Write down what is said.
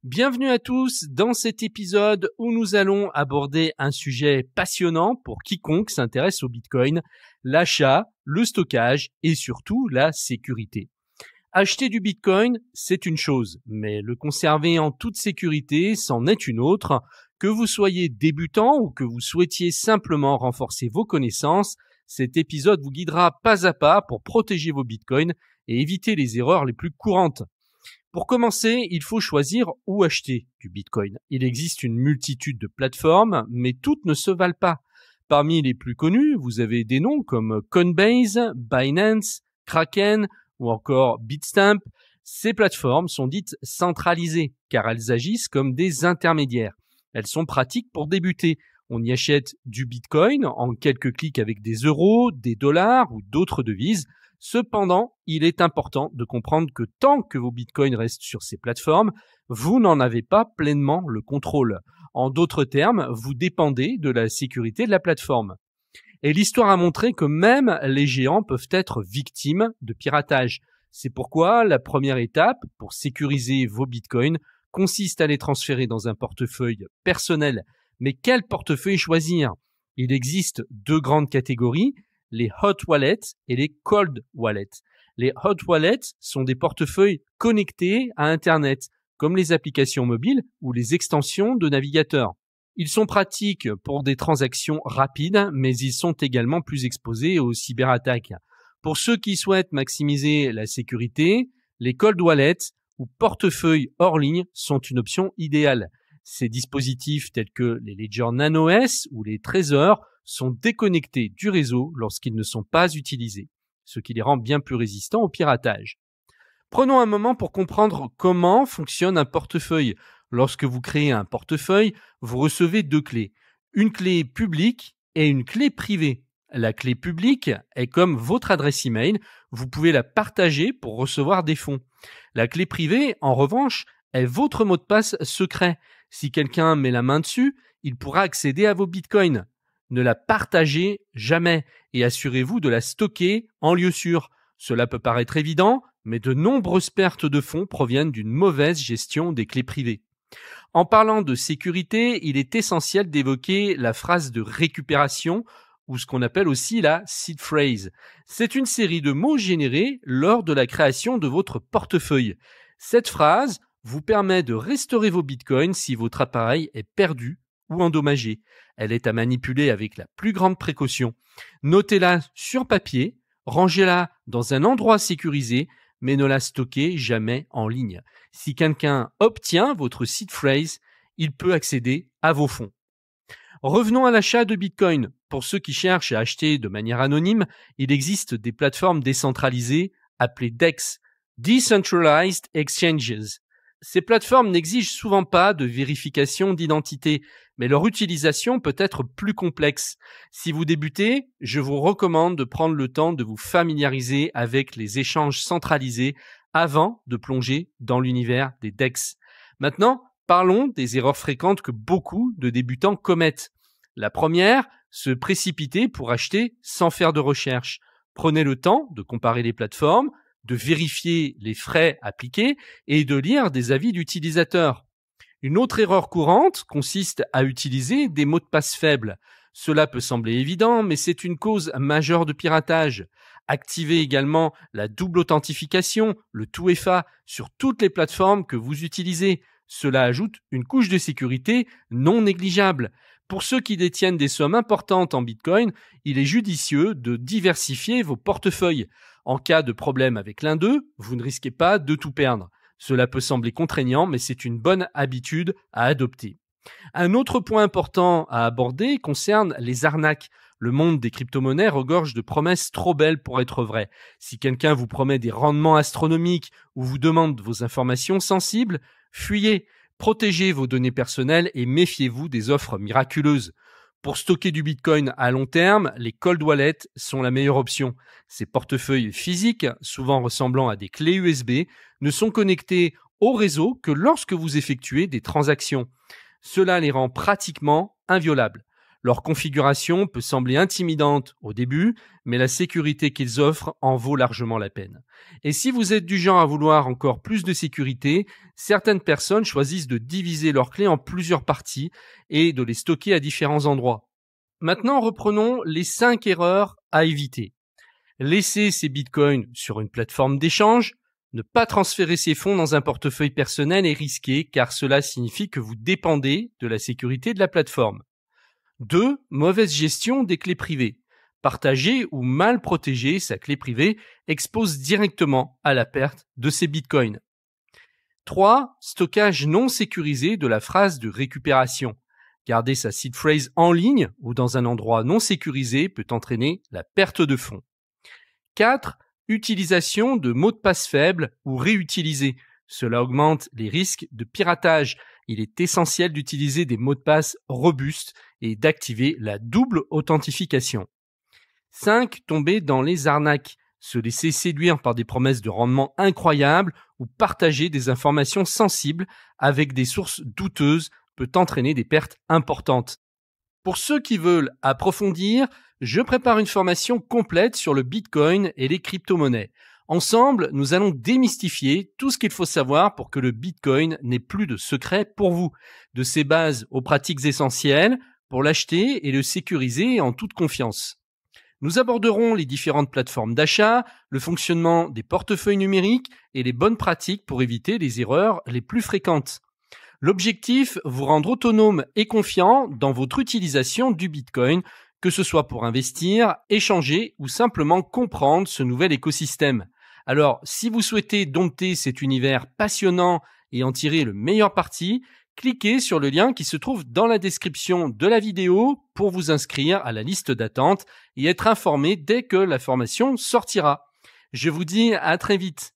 Bienvenue à tous dans cet épisode où nous allons aborder un sujet passionnant pour quiconque s'intéresse au Bitcoin, l'achat, le stockage et surtout la sécurité. Acheter du Bitcoin, c'est une chose, mais le conserver en toute sécurité, c'en est une autre. Que vous soyez débutant ou que vous souhaitiez simplement renforcer vos connaissances, cet épisode vous guidera pas à pas pour protéger vos Bitcoins et éviter les erreurs les plus courantes. Pour commencer, il faut choisir où acheter du Bitcoin. Il existe une multitude de plateformes, mais toutes ne se valent pas. Parmi les plus connues, vous avez des noms comme Coinbase, Binance, Kraken ou encore Bitstamp. Ces plateformes sont dites centralisées car elles agissent comme des intermédiaires. Elles sont pratiques pour débuter. On y achète du Bitcoin en quelques clics avec des euros, des dollars ou d'autres devises. Cependant, il est important de comprendre que tant que vos bitcoins restent sur ces plateformes, vous n'en avez pas pleinement le contrôle. En d'autres termes, vous dépendez de la sécurité de la plateforme. Et l'histoire a montré que même les géants peuvent être victimes de piratage. C'est pourquoi la première étape pour sécuriser vos bitcoins consiste à les transférer dans un portefeuille personnel. Mais quel portefeuille choisir? Il existe deux grandes catégories, les hot wallets et les cold wallets. Les hot wallets sont des portefeuilles connectés à Internet, comme les applications mobiles ou les extensions de navigateurs. Ils sont pratiques pour des transactions rapides, mais ils sont également plus exposés aux cyberattaques. Pour ceux qui souhaitent maximiser la sécurité, les cold wallets ou portefeuilles hors ligne sont une option idéale. Ces dispositifs tels que les Ledger Nano S ou les Trezor sont déconnectés du réseau lorsqu'ils ne sont pas utilisés, ce qui les rend bien plus résistants au piratage. Prenons un moment pour comprendre comment fonctionne un portefeuille. Lorsque vous créez un portefeuille, vous recevez deux clés, une clé publique et une clé privée. La clé publique est comme votre adresse email, vous pouvez la partager pour recevoir des fonds. La clé privée, en revanche, est votre mot de passe secret. Si quelqu'un met la main dessus, il pourra accéder à vos bitcoins. Ne la partagez jamais et assurez-vous de la stocker en lieu sûr. Cela peut paraître évident, mais de nombreuses pertes de fonds proviennent d'une mauvaise gestion des clés privées. En parlant de sécurité, il est essentiel d'évoquer la phrase de récupération ou ce qu'on appelle aussi la seed phrase. C'est une série de mots générés lors de la création de votre portefeuille. Cette phrase vous permet de restaurer vos bitcoins si votre appareil est perdu ou endommagée. Elle est à manipuler avec la plus grande précaution. Notez-la sur papier, rangez-la dans un endroit sécurisé, mais ne la stockez jamais en ligne. Si quelqu'un obtient votre seed phrase, il peut accéder à vos fonds. Revenons à l'achat de Bitcoin. Pour ceux qui cherchent à acheter de manière anonyme, il existe des plateformes décentralisées appelées DEX, Decentralized Exchanges. Ces plateformes n'exigent souvent pas de vérification d'identité, mais leur utilisation peut être plus complexe. Si vous débutez, je vous recommande de prendre le temps de vous familiariser avec les échanges centralisés avant de plonger dans l'univers des DEX. Maintenant, parlons des erreurs fréquentes que beaucoup de débutants commettent. La première, se précipiter pour acheter sans faire de recherche. Prenez le temps de comparer les plateformes, de vérifier les frais appliqués et de lire des avis d'utilisateurs. Une autre erreur courante consiste à utiliser des mots de passe faibles. Cela peut sembler évident, mais c'est une cause majeure de piratage. Activez également la double authentification, le 2FA, sur toutes les plateformes que vous utilisez. Cela ajoute une couche de sécurité non négligeable. Pour ceux qui détiennent des sommes importantes en Bitcoin, il est judicieux de diversifier vos portefeuilles. En cas de problème avec l'un d'eux, vous ne risquez pas de tout perdre. Cela peut sembler contraignant, mais c'est une bonne habitude à adopter. Un autre point important à aborder concerne les arnaques. Le monde des crypto-monnaies regorge de promesses trop belles pour être vraies. Si quelqu'un vous promet des rendements astronomiques ou vous demande vos informations sensibles, fuyez. Protégez vos données personnelles et méfiez-vous des offres miraculeuses. Pour stocker du Bitcoin à long terme, les cold wallets sont la meilleure option. Ces portefeuilles physiques, souvent ressemblant à des clés USB, ne sont connectés au réseau que lorsque vous effectuez des transactions. Cela les rend pratiquement inviolables. Leur configuration peut sembler intimidante au début, mais la sécurité qu'ils offrent en vaut largement la peine. Et si vous êtes du genre à vouloir encore plus de sécurité, certaines personnes choisissent de diviser leurs clés en plusieurs parties et de les stocker à différents endroits. Maintenant, reprenons les 5 erreurs à éviter. Laisser ses bitcoins sur une plateforme d'échange. Ne pas transférer ses fonds dans un portefeuille personnel est risqué car cela signifie que vous dépendez de la sécurité de la plateforme. 2. Mauvaise gestion des clés privées. Partager ou mal protéger sa clé privée expose directement à la perte de ses bitcoins. 3. Stockage non sécurisé de la phrase de récupération. Garder sa seed phrase en ligne ou dans un endroit non sécurisé peut entraîner la perte de fonds. 4. Utilisation de mots de passe faibles ou réutilisés. Cela augmente les risques de piratage. Il est essentiel d'utiliser des mots de passe robustes et d'activer la double authentification. 5. Tomber dans les arnaques. Se laisser séduire par des promesses de rendement incroyables ou partager des informations sensibles avec des sources douteuses peut entraîner des pertes importantes. Pour ceux qui veulent approfondir, je prépare une formation complète sur le Bitcoin et les crypto-monnaies. Ensemble, nous allons démystifier tout ce qu'il faut savoir pour que le Bitcoin n'ait plus de secret pour vous, de ses bases aux pratiques essentielles pour l'acheter et le sécuriser en toute confiance. Nous aborderons les différentes plateformes d'achat, le fonctionnement des portefeuilles numériques et les bonnes pratiques pour éviter les erreurs les plus fréquentes. L'objectif, vous rendre autonome et confiant dans votre utilisation du Bitcoin, que ce soit pour investir, échanger ou simplement comprendre ce nouvel écosystème. Alors, si vous souhaitez dompter cet univers passionnant et en tirer le meilleur parti, cliquez sur le lien qui se trouve dans la description de la vidéo pour vous inscrire à la liste d'attente et être informé dès que la formation sortira. Je vous dis à très vite.